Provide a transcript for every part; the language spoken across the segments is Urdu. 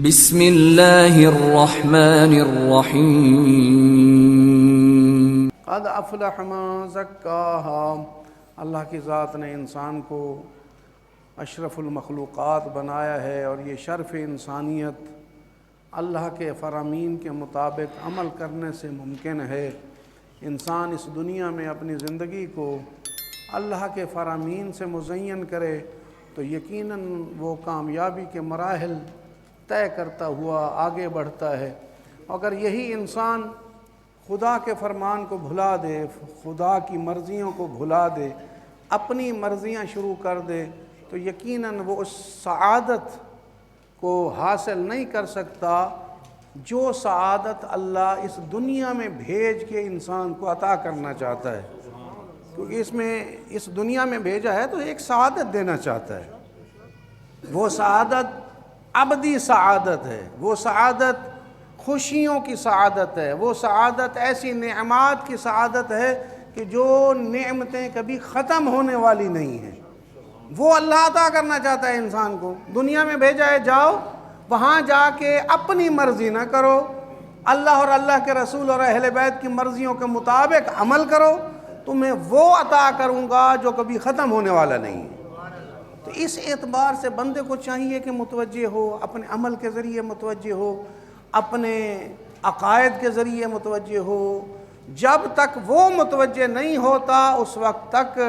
بسم اللہ الرحمن الرحیم قد افلح من زکاہا، اللہ کی ذات نے انسان کو اشرف المخلوقات بنایا ہے، اور یہ شرف انسانیت اللہ کے فرامین کے مطابق عمل کرنے سے ممکن ہے۔ انسان اس دنیا میں اپنی زندگی کو اللہ کے فرامین سے مزین کرے تو یقیناً وہ کامیابی کے مراحل طے کرتا ہوا آگے بڑھتا ہے۔ اگر یہی انسان خدا کے فرمان کو بھلا دے، خدا کی مرضیوں کو بھلا دے، اپنی مرضیاں شروع کر دے، تو یقیناً وہ اس سعادت کو حاصل نہیں کر سکتا جو سعادت اللہ اس دنیا میں بھیج کے انسان کو عطا کرنا چاہتا ہے، کیونکہ اس دنیا میں بھیجا ہے تو ایک سعادت دینا چاہتا ہے۔ وہ سعادت ابدی سعادت ہے، وہ سعادت خوشیوں کی سعادت ہے، وہ سعادت ایسی نعمات کی سعادت ہے کہ جو نعمتیں کبھی ختم ہونے والی نہیں ہیں، وہ اللہ عطا کرنا چاہتا ہے انسان کو۔ دنیا میں بھیجا ہے، جاؤ وہاں جا کے اپنی مرضی نہ کرو، اللہ اور اللہ کے رسول اور اہل بیت کی مرضیوں کے مطابق عمل کرو، تمہیں وہ عطا کروں گا جو کبھی ختم ہونے والا نہیں ہے۔ تو اس اعتبار سے بندے کو چاہیے کہ متوجہ ہو، اپنے عمل کے ذریعے متوجہ ہو، اپنے عقائد کے ذریعے متوجہ ہو۔ جب تک وہ متوجہ نہیں ہوتا اس وقت تک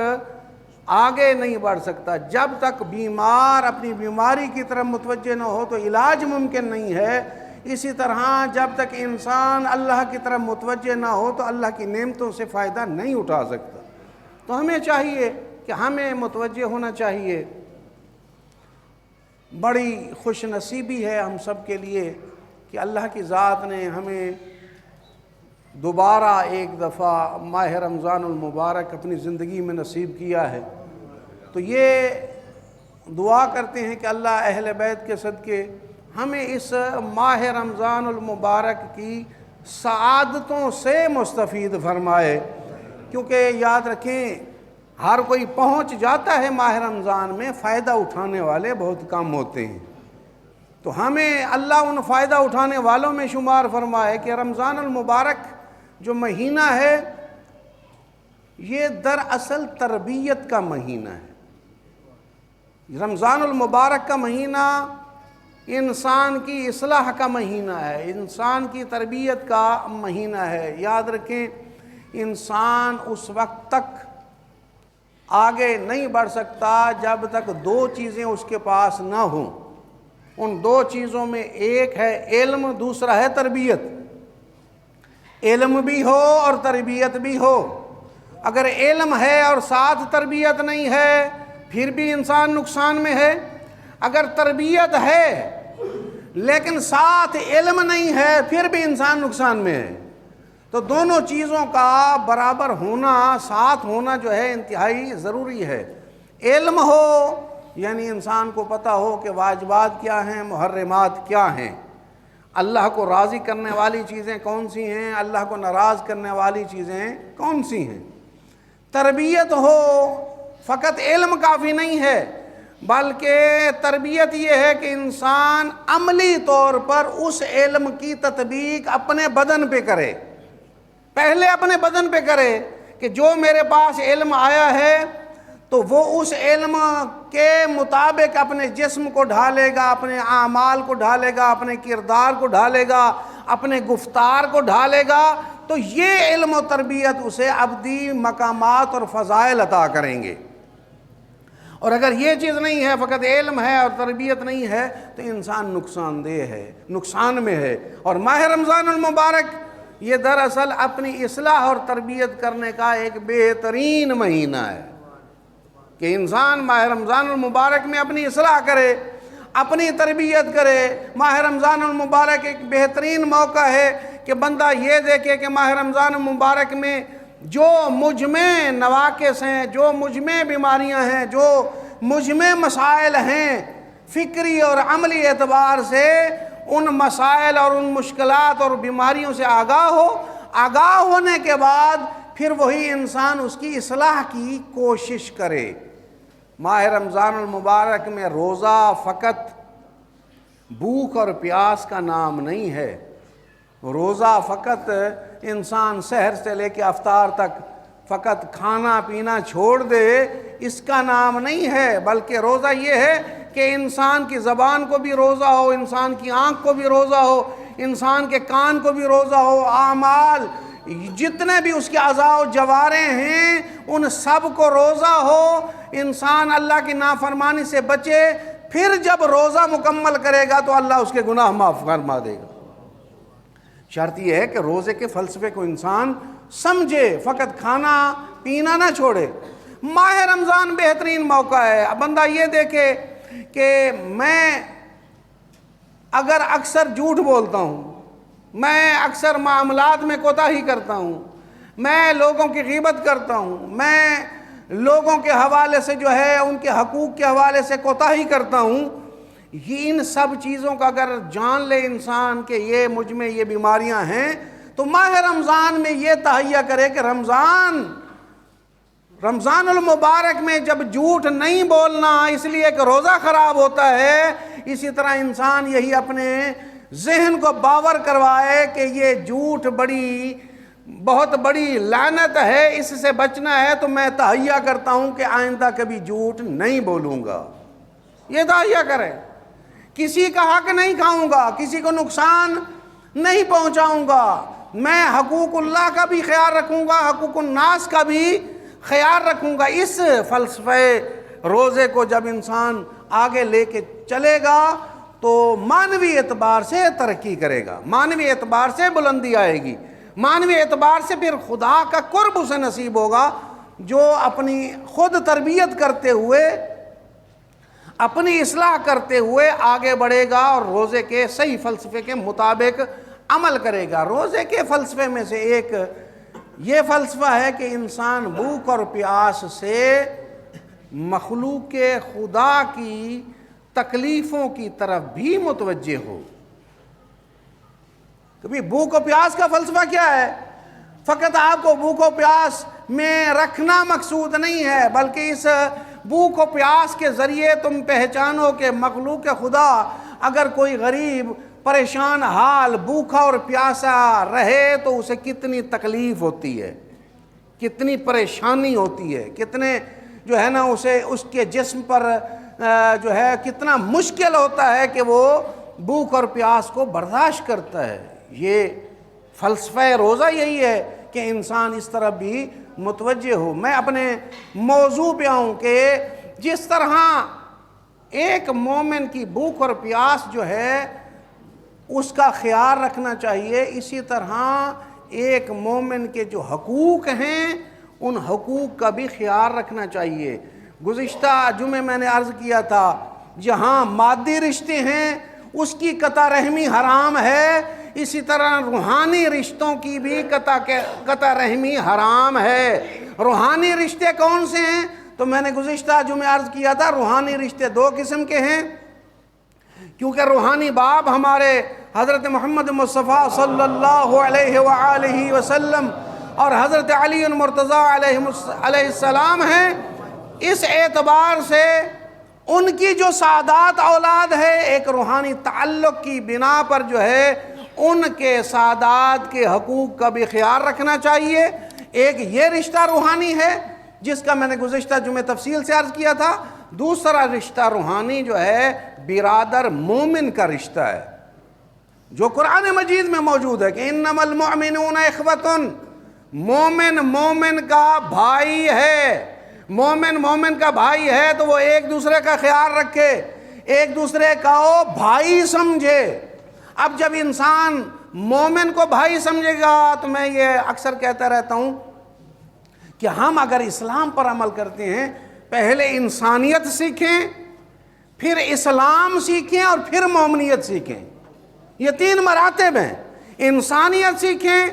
آگے نہیں بڑھ سکتا۔ جب تک بیمار اپنی بیماری کی طرف متوجہ نہ ہو تو علاج ممکن نہیں ہے۔ اسی طرح جب تک انسان اللہ کی طرف متوجہ نہ ہو تو اللہ کی نعمتوں سے فائدہ نہیں اٹھا سکتا۔ تو ہمیں چاہیے کہ ہمیں متوجہ ہونا چاہیے۔ بڑی خوش نصیبی ہے ہم سب کے لیے کہ اللہ کی ذات نے ہمیں دوبارہ ایک دفعہ ماہ رمضان المبارک اپنی زندگی میں نصیب کیا ہے۔ تو یہ دعا کرتے ہیں کہ اللہ اہل بیت کے صدقے ہمیں اس ماہ رمضان المبارک کی سعادتوں سے مستفید فرمائے، کیونکہ یاد رکھیں ہر کوئی پہنچ جاتا ہے ماہ رمضان میں، فائدہ اٹھانے والے بہت کم ہوتے ہیں۔ تو ہمیں اللہ ان فائدہ اٹھانے والوں میں شمار فرمائے کہ رمضان المبارک جو مہینہ ہے یہ دراصل تربیت کا مہینہ ہے۔ رمضان المبارک کا مہینہ انسان کی اصلاح کا مہینہ ہے، انسان کی تربیت کا مہینہ ہے۔ یاد رکھیں انسان اس وقت تک آگے نہیں بڑھ سکتا جب تک دو چیزیں اس کے پاس نہ ہوں۔ ان دو چیزوں میں ایک ہے علم، دوسرا ہے تربیت۔ علم بھی ہو اور تربیت بھی ہو۔ اگر علم ہے اور ساتھ تربیت نہیں ہے پھر بھی انسان نقصان میں ہے۔ اگر تربیت ہے لیکن ساتھ علم نہیں ہے پھر بھی انسان نقصان میں ہے۔ تو دونوں چیزوں کا برابر ہونا، ساتھ ہونا جو ہے انتہائی ضروری ہے۔ علم ہو یعنی انسان کو پتہ ہو کہ واجبات کیا ہیں، محرمات کیا ہیں، اللہ کو راضی کرنے والی چیزیں کون سی ہیں، اللہ کو ناراض کرنے والی چیزیں کون سی ہیں۔ تربیت ہو، فقط علم کافی نہیں ہے بلکہ تربیت یہ ہے کہ انسان عملی طور پر اس علم کی تطبیق اپنے بدن پہ کرے۔ پہلے اپنے بدن پہ کرے کہ جو میرے پاس علم آیا ہے تو وہ اس علم کے مطابق اپنے جسم کو ڈھالے گا، اپنے اعمال کو ڈھالے گا، اپنے کردار کو ڈھالے گا، اپنے گفتار کو ڈھالے گا، تو یہ علم و تربیت اسے ابدی مقامات اور فضائل عطا کریں گے۔ اور اگر یہ چیز نہیں ہے، فقط علم ہے اور تربیت نہیں ہے، تو انسان نقصان دہ ہے، نقصان میں ہے۔ اور ماہ رمضان المبارک یہ دراصل اپنی اصلاح اور تربیت کرنے کا ایک بہترین مہینہ ہے کہ انسان ماہ رمضان المبارک میں اپنی اصلاح کرے، اپنی تربیت کرے۔ ماہ رمضان المبارک ایک بہترین موقع ہے کہ بندہ یہ دیکھے کہ ماہ رمضان المبارک میں جو مجھ میں نواقص ہیں، جو مجھ میں بیماریاں ہیں، جو مجھ میں مسائل ہیں فکری اور عملی اعتبار سے، ان مسائل اور ان مشکلات اور بیماریوں سے آگاہ ہو۔ آگاہ ہونے کے بعد پھر وہی انسان اس کی اصلاح کی کوشش کرے۔ ماہ رمضان المبارک میں روزہ فقط بھوک اور پیاس کا نام نہیں ہے۔ روزہ فقط انسان سحر سے لے کے افطار تک فقط کھانا پینا چھوڑ دے، اس کا نام نہیں ہے، بلکہ روزہ یہ ہے کہ انسان کی زبان کو بھی روزہ ہو، انسان کی آنکھ کو بھی روزہ ہو، انسان کے کان کو بھی روزہ ہو، اعمال جتنے بھی اس کے اعضاء و جوارح ہیں ان سب کو روزہ ہو، انسان اللہ کی نافرمانی سے بچے، پھر جب روزہ مکمل کرے گا تو اللہ اس کے گناہ معاف فرما دے گا۔ شرط یہ ہے کہ روزے کے فلسفے کو انسان سمجھے، فقط کھانا پینا نہ چھوڑے۔ ماہ رمضان بہترین موقع ہے، بندہ یہ دیکھے کہ میں اگر اکثر جھوٹ بولتا ہوں، میں اکثر معاملات میں کوتاہی کرتا ہوں، میں لوگوں کی غیبت کرتا ہوں، میں لوگوں کے حوالے سے جو ہے ان کے حقوق کے حوالے سے کوتاہی کرتا ہوں، یہ ان سب چیزوں کا اگر جان لے انسان کہ یہ مجھ میں یہ بیماریاں ہیں، تو ماہ رمضان میں یہ تہیہ کرے کہ رمضان المبارک میں جب جھوٹ نہیں بولنا اس لیے کہ روزہ خراب ہوتا ہے، اسی طرح انسان یہی اپنے ذہن کو باور کروائے کہ یہ جھوٹ بہت بڑی لعنت ہے، اس سے بچنا ہے تو میں تہیہ کرتا ہوں کہ آئندہ کبھی جھوٹ نہیں بولوں گا۔ یہ تہیہ کرے، کسی کا حق نہیں کھاؤں گا، کسی کو نقصان نہیں پہنچاؤں گا، میں حقوق اللہ کا بھی خیال رکھوں گا، حقوق الناس کا بھی خیال رکھوں گا۔ اس فلسفے روزے کو جب انسان آگے لے کے چلے گا تو معنوی اعتبار سے ترقی کرے گا، معنوی اعتبار سے بلندی آئے گی، معنوی اعتبار سے پھر خدا کا قرب اسے نصیب ہوگا، جو اپنی خود تربیت کرتے ہوئے، اپنی اصلاح کرتے ہوئے آگے بڑھے گا اور روزے کے صحیح فلسفے کے مطابق عمل کرے گا۔ روزے کے فلسفے میں سے ایک یہ فلسفہ ہے کہ انسان بھوک اور پیاس سے مخلوق خدا کی تکلیفوں کی طرف بھی متوجہ ہو۔ کبھی بھوک و پیاس کا فلسفہ کیا ہے؟ فقط آپ کو بھوک و پیاس میں رکھنا مقصود نہیں ہے، بلکہ اس بھوک و پیاس کے ذریعے تم پہچانو کہ مخلوق خدا اگر کوئی غریب پریشان حال بھوکا اور پیاسا رہے تو اسے کتنی تکلیف ہوتی ہے، کتنی پریشانی ہوتی ہے، کتنے جو ہے نا اسے اس کے جسم پر جو ہے کتنا مشکل ہوتا ہے کہ وہ بھوک اور پیاس کو برداشت کرتا ہے۔ یہ فلسفہ روزہ یہی ہے کہ انسان اس طرح بھی متوجہ ہو۔ میں اپنے موضوع پہ آؤں کہ جس طرح ایک مومن کی بھوک اور پیاس جو ہے اس کا خیال رکھنا چاہیے، اسی طرح ایک مومن کے جو حقوق ہیں ان حقوق کا بھی خیال رکھنا چاہیے۔ گزشتہ جمعے میں نے عرض کیا تھا، جہاں مادی رشتے ہیں اس کی قطع رحمی حرام ہے، اسی طرح روحانی رشتوں کی بھی قطع رحمی حرام ہے۔ روحانی رشتے کون سے ہیں؟ تو میں نے گزشتہ جمعے عرض کیا تھا روحانی رشتے دو قسم کے ہیں، کیونکہ روحانی باپ ہمارے حضرت محمد مصطفیٰ صلی اللہ علیہ وآلہ وسلم اور حضرت علی المرتضیٰ علیہ السلام ہیں۔ اس اعتبار سے ان کی جو سعادات اولاد ہے ایک روحانی تعلق کی بنا پر جو ہے ان کے سعادات کے حقوق کا بھی خیال رکھنا چاہیے۔ ایک یہ رشتہ روحانی ہے جس کا میں نے گزشتہ جمعے تفصیل سے عرض کیا تھا۔ دوسرا رشتہ روحانی جو ہے برادر مومن کا رشتہ ہے، جو قرآن مجید میں موجود ہے کہ انما المؤمنون اخوۃ، مومن کا بھائی ہے۔ مومن کا بھائی ہے تو وہ ایک دوسرے کا خیال رکھے، ایک دوسرے کا بھائی سمجھے۔ اب جب انسان مومن کو بھائی سمجھے گا تو میں یہ اکثر کہتا رہتا ہوں کہ ہم اگر اسلام پر عمل کرتے ہیں پہلے انسانیت سیکھیں، پھر اسلام سیکھیں اور پھر مومنیت سیکھیں۔ یہ تین مراتب ہیں۔ انسانیت سیکھیں،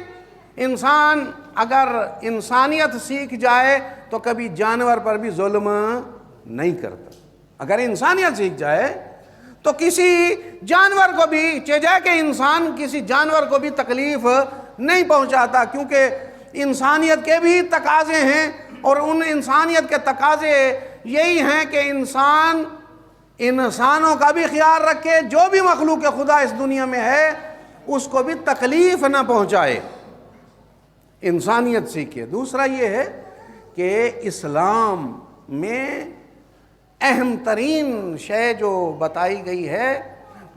انسان اگر انسانیت سیکھ جائے تو کبھی جانور پر بھی ظلم نہیں کرتا۔ اگر انسانیت سیکھ جائے تو کسی جانور کو بھی چاہے کہ انسان کسی جانور کو بھی تکلیف نہیں پہنچاتا، کیونکہ انسانیت کے بھی تقاضے ہیں، اور ان انسانیت کے تقاضے یہی ہیں کہ انسان انسانوں کا بھی خیال رکھے، جو بھی مخلوق خدا اس دنیا میں ہے اس کو بھی تکلیف نہ پہنچائے، انسانیت سیکھے۔ دوسرا یہ ہے کہ اسلام میں اہم ترین شے جو بتائی گئی ہے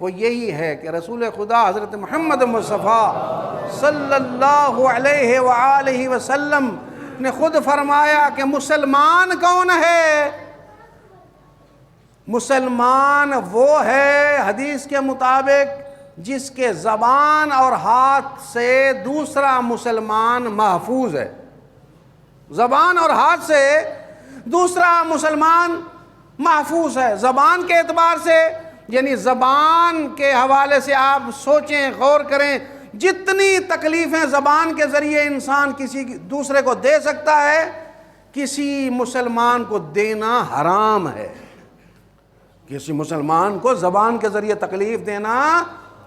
وہ یہی ہے کہ رسول خدا حضرت محمد مصطفیٰ صلی اللہ علیہ وآلہ وسلم نے خود فرمایا کہ مسلمان کون ہے؟ مسلمان وہ ہے حدیث کے مطابق جس کے زبان اور ہاتھ سے دوسرا مسلمان محفوظ ہے، زبان اور ہاتھ سے دوسرا مسلمان محفوظ ہے۔ زبان کے اعتبار سے یعنی زبان کے حوالے سے آپ سوچیں، غور کریں، جتنی تکلیفیں زبان کے ذریعے انسان کسی دوسرے کو دے سکتا ہے، کسی مسلمان کو دینا حرام ہے۔ کسی مسلمان کو زبان کے ذریعے تکلیف دینا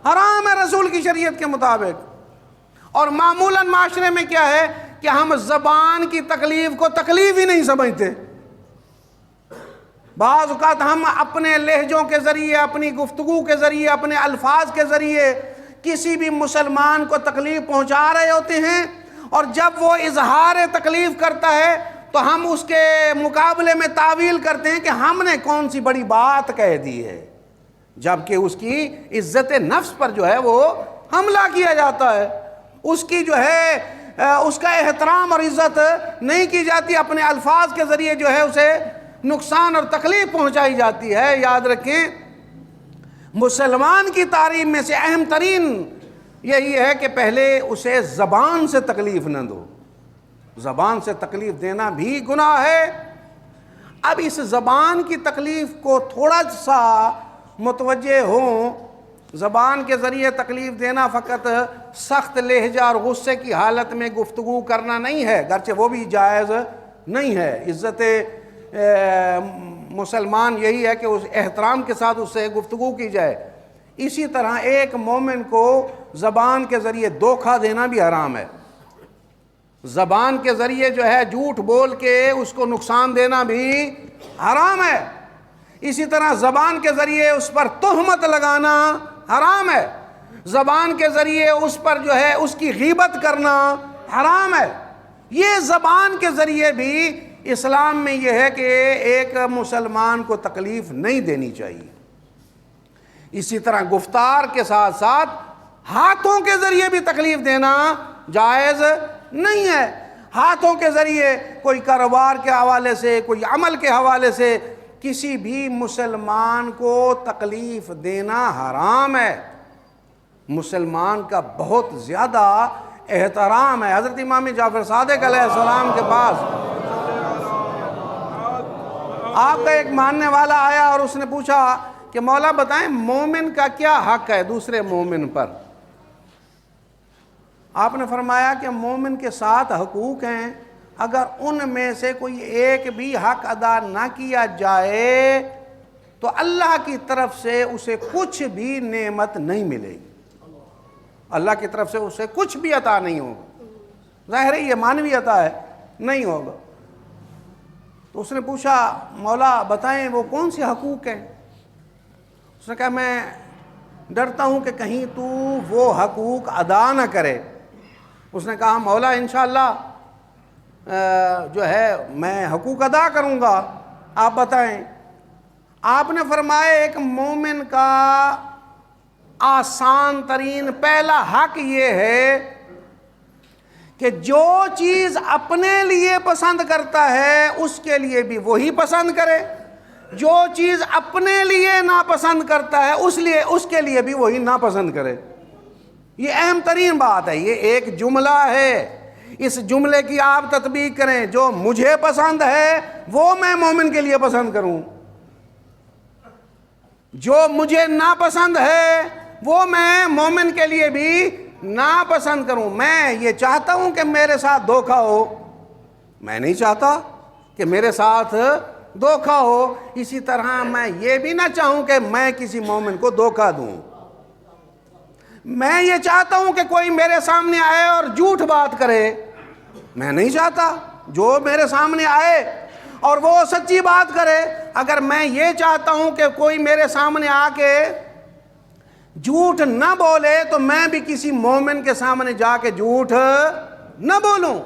حرام ہے رسول کی شریعت کے مطابق۔ اور معمولاً معاشرے میں کیا ہے کہ ہم زبان کی تکلیف کو تکلیف ہی نہیں سمجھتے۔ بعض اوقات ہم اپنے لہجوں کے ذریعے، اپنی گفتگو کے ذریعے، اپنے الفاظ کے ذریعے کسی بھی مسلمان کو تکلیف پہنچا رہے ہوتے ہیں، اور جب وہ اظہار تکلیف کرتا ہے تو ہم اس کے مقابلے میں تعویل کرتے ہیں کہ ہم نے کون سی بڑی بات کہہ دی ہے، جبکہ اس کی عزت نفس پر جو ہے وہ حملہ کیا جاتا ہے، اس کی جو ہے اس کا احترام اور عزت نہیں کی جاتی، اپنے الفاظ کے ذریعے جو ہے اسے نقصان اور تکلیف پہنچائی جاتی ہے۔ یاد رکھیں، مسلمان کی تعریف میں سے اہم ترین یہی ہے کہ پہلے اسے زبان سے تکلیف نہ دو، زبان سے تکلیف دینا بھی گناہ ہے۔ اب اس زبان کی تکلیف کو تھوڑا سا متوجہ ہوں، زبان کے ذریعے تکلیف دینا فقط سخت لہجہ اور غصے کی حالت میں گفتگو کرنا نہیں ہے، گرچہ وہ بھی جائز نہیں ہے۔ عزت مسلمان یہی ہے کہ اس احترام کے ساتھ اس سے گفتگو کی جائے۔ اسی طرح ایک مومن کو زبان کے ذریعے دھوکہ دینا بھی حرام ہے، زبان کے ذریعے جو ہے جھوٹ بول کے اس کو نقصان دینا بھی حرام ہے۔ اسی طرح زبان کے ذریعے اس پر تہمت لگانا حرام ہے، زبان کے ذریعے اس پر جو ہے اس کی غیبت کرنا حرام ہے۔ یہ زبان کے ذریعے بھی اسلام میں یہ ہے کہ ایک مسلمان کو تکلیف نہیں دینی چاہیے۔ اسی طرح گفتار کے ساتھ ساتھ ہاتھوں کے ذریعے بھی تکلیف دینا جائز نہیں ہے۔ ہاتھوں کے ذریعے کوئی کاروبار کے حوالے سے، کوئی عمل کے حوالے سے کسی بھی مسلمان کو تکلیف دینا حرام ہے۔ مسلمان کا بہت زیادہ احترام ہے۔ حضرت امام جعفر صادق علیہ السلام کے پاس آپ کا ایک ماننے والا آیا اور اس نے پوچھا کہ مولا بتائیں مومن کا کیا حق ہے دوسرے مومن پر؟ آپ نے فرمایا کہ مومن کے 7 حقوق ہیں، اگر ان میں سے کوئی ایک بھی حق ادا نہ کیا جائے تو اللہ کی طرف سے اسے کچھ بھی نعمت نہیں ملے گی، اللہ کی طرف سے اسے کچھ بھی عطا نہیں ہوگا، ظاہر ہے یہ مانوی عطا ہے، نہیں ہوگا۔ تو اس نے پوچھا مولا بتائیں وہ کون سے حقوق ہیں؟ اس نے کہا میں ڈرتا ہوں کہ کہیں تو وہ حقوق ادا نہ کرے۔ اس نے کہا مولا انشاءاللہ جو ہے میں حقوق ادا کروں گا، آپ بتائیں۔ آپ نے فرمایا ایک مومن کا آسان ترین پہلا حق یہ ہے کہ جو چیز اپنے لیے پسند کرتا ہے اس کے لیے بھی وہی پسند کرے، جو چیز اپنے لیے ناپسند کرتا ہے اس کے لیے بھی وہی ناپسند کرے۔ یہ اہم ترین بات ہے، یہ ایک جملہ ہے، اس جملے کی آپ تطبیق کریں، جو مجھے پسند ہے وہ میں مومن کے لیے پسند کروں، جو مجھے ناپسند ہے وہ میں مومن کے لیے بھی ناپسند کروں۔ میں یہ چاہتا ہوں کہ میرے ساتھ دھوکہ ہو، میں نہیں چاہتا کہ میرے ساتھ دھوکہ ہو، اسی طرح میں یہ بھی نہ چاہوں کہ میں کسی مومن کو دھوکہ دوں۔ میں یہ چاہتا ہوں کہ کوئی میرے سامنے آئے اور جھوٹ بات کرے، میں نہیں چاہتا۔ جو میرے سامنے آئے اور وہ سچی بات کرے. اگر میں یہ چاہتا ہوں کہ کوئی میرے سامنے آ کے جھوٹ نہ بولے تو میں بھی کسی مومن کے سامنے جا کے جھوٹ نہ بولوں.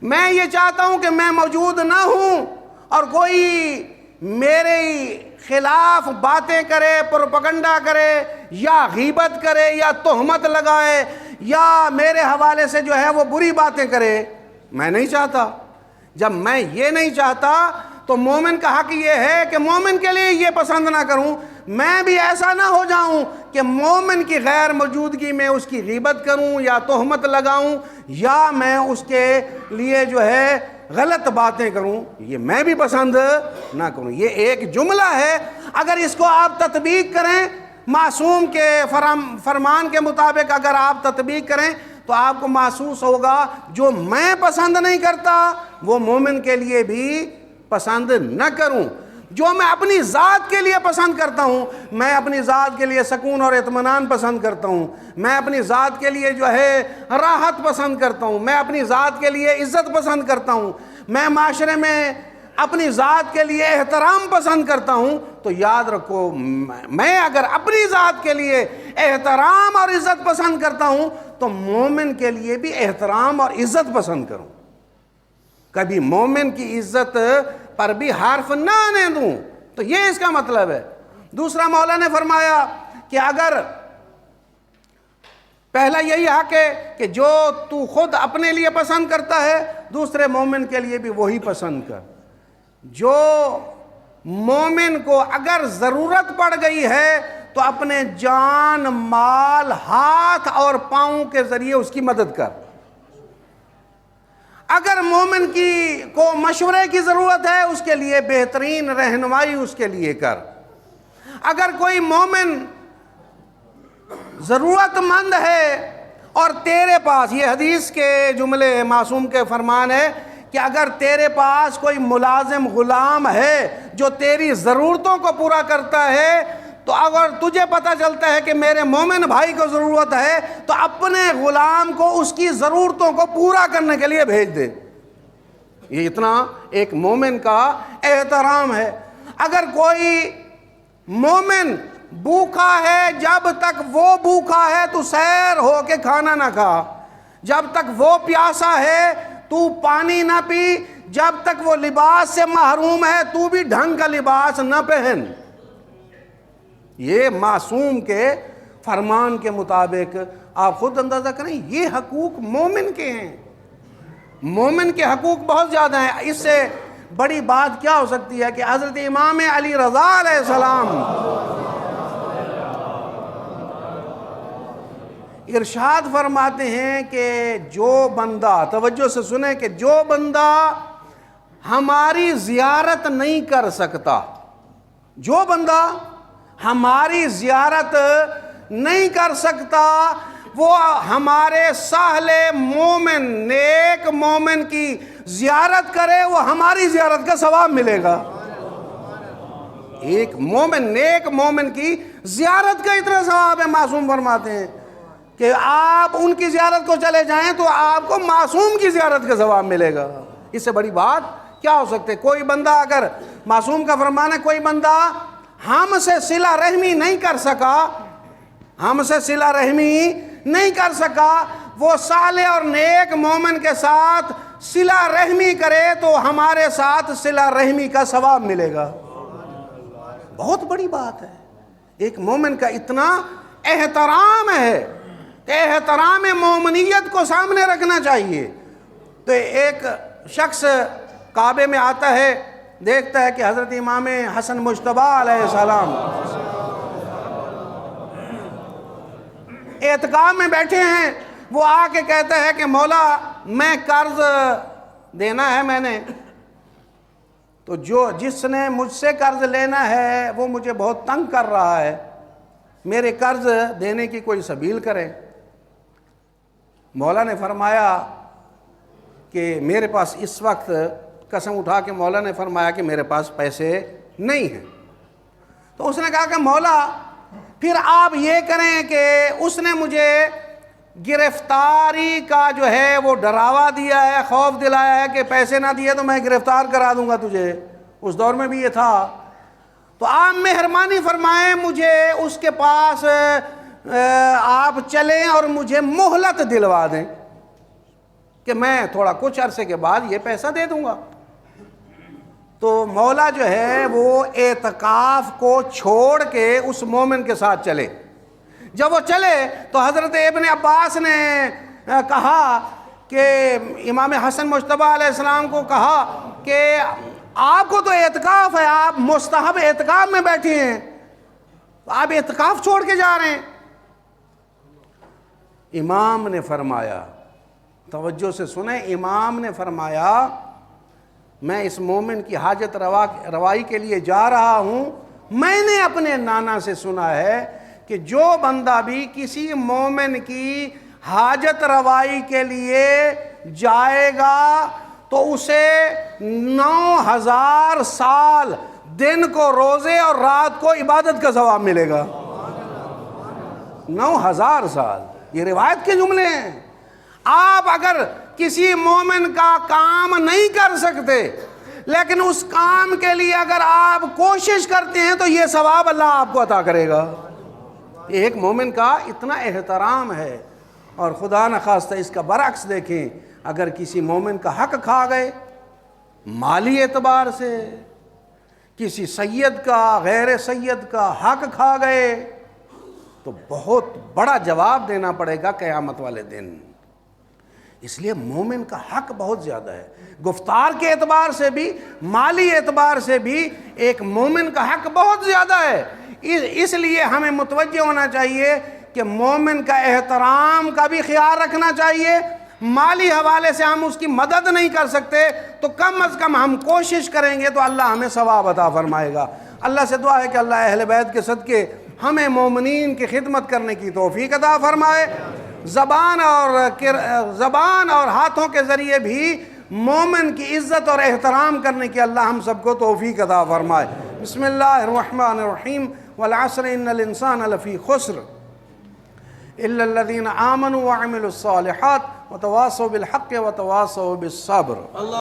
میں یہ چاہتا ہوں کہ میں موجود نہ ہوں اور کوئی میرے خلاف باتیں کرے, پروپیگنڈا کرے, یا غیبت کرے, یا تہمت لگائے, یا میرے حوالے سے جو ہے وہ بری باتیں کرے. میں نہیں چاہتا. جب میں یہ نہیں چاہتا تو مومن کا حق یہ ہے کہ مومن کے لیے یہ پسند نہ کروں. میں بھی ایسا نہ ہو جاؤں کہ مومن کی غیر موجودگی میں اس کی غیبت کروں یا تہمت لگاؤں یا میں اس کے لیے جو ہے غلط باتیں کروں. یہ میں بھی پسند نہ کروں. یہ ایک جملہ ہے, اگر اس کو آپ تطبیق کریں معصوم کے فرمان کے مطابق, اگر آپ تطبیق کریں تو آپ کو محسوس ہوگا جو میں پسند نہیں کرتا وہ مومن کے لیے بھی پسند نہ کروں. جو میں اپنی ذات کے لیے پسند کرتا ہوں, میں اپنی ذات کے لیے سکون اور اطمینان پسند کرتا ہوں, میں اپنی ذات کے لیے جو ہے راحت پسند کرتا ہوں, میں اپنی ذات کے لیے عزت پسند کرتا ہوں, میں معاشرے میں اپنی ذات کے لیے احترام پسند کرتا ہوں, تو یاد رکھو میں اگر اپنی ذات کے لیے احترام اور عزت پسند کرتا ہوں تو مومن کے لیے بھی احترام اور عزت پسند کروں. کبھی مومن کی عزت پر بھی حرف نہ آنے دوں. تو یہ اس کا مطلب ہے. دوسرا مولا نے فرمایا کہ اگر پہلا یہی حق ہے کہ جو تو خود اپنے لیے پسند کرتا ہے دوسرے مومن کے لیے بھی وہی پسند کر. جو مومن کو اگر ضرورت پڑ گئی ہے تو اپنے جان, مال, ہاتھ اور پاؤں کے ذریعے اس کی مدد کر. اگر مومن کو مشورے کی ضرورت ہے اس کے لیے بہترین رہنمائی اس کے لیے کر. اگر کوئی مومن ضرورت مند ہے اور تیرے پاس, یہ حدیث کے جملے معصوم کے فرمان ہے کہ اگر تیرے پاس کوئی ملازم غلام ہے جو تیری ضرورتوں کو پورا کرتا ہے, تو اگر تجھے پتہ چلتا ہے کہ میرے مومن بھائی کو ضرورت ہے تو اپنے غلام کو اس کی ضرورتوں کو پورا کرنے کے لیے بھیج دے. یہ اتنا ایک مومن کا احترام ہے. اگر کوئی مومن بھوکا ہے, جب تک وہ بھوکا ہے تو سیر ہو کے کھانا نہ کھا. جب تک وہ پیاسا ہے تو پانی نہ پی. جب تک وہ لباس سے محروم ہے تو بھی ڈھنگ کا لباس نہ پہن. یہ معصوم کے فرمان کے مطابق آپ خود اندازہ کریں, یہ حقوق مومن کے ہیں. مومن کے حقوق بہت زیادہ ہیں. اس سے بڑی بات کیا ہو سکتی ہے کہ حضرت امام علی رضا علیہ السلام ارشاد فرماتے ہیں کہ جو بندہ, توجہ سے سنیں, کہ جو بندہ ہماری زیارت نہیں کر سکتا, جو بندہ ہماری زیارت نہیں کر سکتا, وہ ہمارے صالح مومن, نیک مومن کی زیارت کرے, وہ ہماری زیارت کا ثواب ملے گا. ایک مومن, نیک مومن کی زیارت کا اتنا ثواب ہے. معصوم فرماتے ہیں کہ آپ ان کی زیارت کو چلے جائیں تو آپ کو معصوم کی زیارت کا ثواب ملے گا. اس سے بڑی بات کیا ہو سکتے. کوئی بندہ, اگر معصوم کا فرمان ہے, کوئی بندہ ہم سے صلہ رحمی نہیں کر سکا, ہم سے صلہ رحمی نہیں کر سکا, وہ صالح اور نیک مومن کے ساتھ صلہ رحمی کرے تو ہمارے ساتھ صلہ رحمی کا ثواب ملے گا. بہت بڑی بات ہے. ایک مومن کا اتنا احترام ہے کہ احترام مومنیت کو سامنے رکھنا چاہیے. تو ایک شخص کعبے میں آتا ہے, دیکھتا ہے کہ حضرت امام حسن مجتبی علیہ السلام اعتکاف میں بیٹھے ہیں. وہ آ کے کہتا ہے کہ مولا میں قرض دینا ہے میں نے, تو جس نے مجھ سے قرض لینا ہے وہ مجھے بہت تنگ کر رہا ہے, میرے قرض دینے کی کوئی سبیل کرے. مولا نے فرمایا کہ میرے پاس اس وقت, قسم اٹھا کے مولا نے فرمایا کہ میرے پاس پیسے نہیں ہیں. تو اس نے کہا کہ مولا پھر آپ یہ کریں کہ اس نے مجھے گرفتاری کا جو ہے وہ ڈراوا دیا ہے، خوف دلایا ہے کہ پیسے نہ دیے تو میں گرفتار کرا دوں گا تجھے، اس دور میں بھی یہ تھا۔ تو آپ مہربانی فرمائیں مجھے اس کے پاس آپ چلیں اور مجھے مہلت دلوا دیں کہ میں تھوڑا کچھ عرصے کے بعد یہ پیسہ دے دوں گا۔ تو مولا جو ہے وہ اعتکاف کو چھوڑ کے اس مومن کے ساتھ چلے۔ جب وہ چلے تو حضرت ابن عباس نے کہا کہ امام حسن مجتبیٰ علیہ السلام کو کہا کہ آپ کو تو اعتکاف ہے، آپ مستحب اعتکاف میں بیٹھے ہیں، آپ اعتکاف چھوڑ کے جا رہے ہیں۔ امام نے فرمایا، توجہ سے سنیں، امام نے فرمایا میں اس مومن کی حاجت روائی کے لیے جا رہا ہوں، میں نے اپنے نانا سے سنا ہے کہ جو بندہ بھی کسی مومن کی حاجت روائی کے لیے جائے گا تو اسے 9000 سال دن کو روزے اور رات کو عبادت کا ثواب ملے گا۔ 9000 سال، یہ روایت کے جملے ہیں۔ آپ اگر کسی مومن کا کام نہیں کر سکتے لیکن اس کام کے لیے اگر آپ کوشش کرتے ہیں تو یہ ثواب اللہ آپ کو عطا کرے گا۔ یہ ایک مومن کا اتنا احترام ہے۔ اور خدا نخواستہ اس کا برعکس دیکھیں، اگر کسی مومن کا حق کھا گئے مالی اعتبار سے، کسی سید کا غیر سید کا حق کھا گئے تو بہت بڑا جواب دینا پڑے گا قیامت والے دن۔ اس لیے مومن کا حق بہت زیادہ ہے، گفتار کے اعتبار سے بھی، مالی اعتبار سے بھی ایک مومن کا حق بہت زیادہ ہے۔ اس لیے ہمیں متوجہ ہونا چاہیے کہ مومن کا احترام کا بھی خیال رکھنا چاہیے۔ مالی حوالے سے ہم اس کی مدد نہیں کر سکتے تو کم از کم ہم کوشش کریں گے تو اللہ ہمیں ثواب عطا فرمائے گا۔ اللہ سے دعا ہے کہ اللہ اہل بیت کے صدقے ہمیں مومنین کی خدمت کرنے کی توفیق عطا فرمائے، زبان اور ہاتھوں کے ذریعے بھی مومن کی عزت اور احترام کرنے کی اللہ ہم سب کو توفیق عطا فرمائے۔ بسم اللہ الرحمن الرحیم والعصر ان الانسان لفی خسر الا الذین آمنوا وعملوا الصالحات وتواصوا بالحق وتواصوا بالصبر۔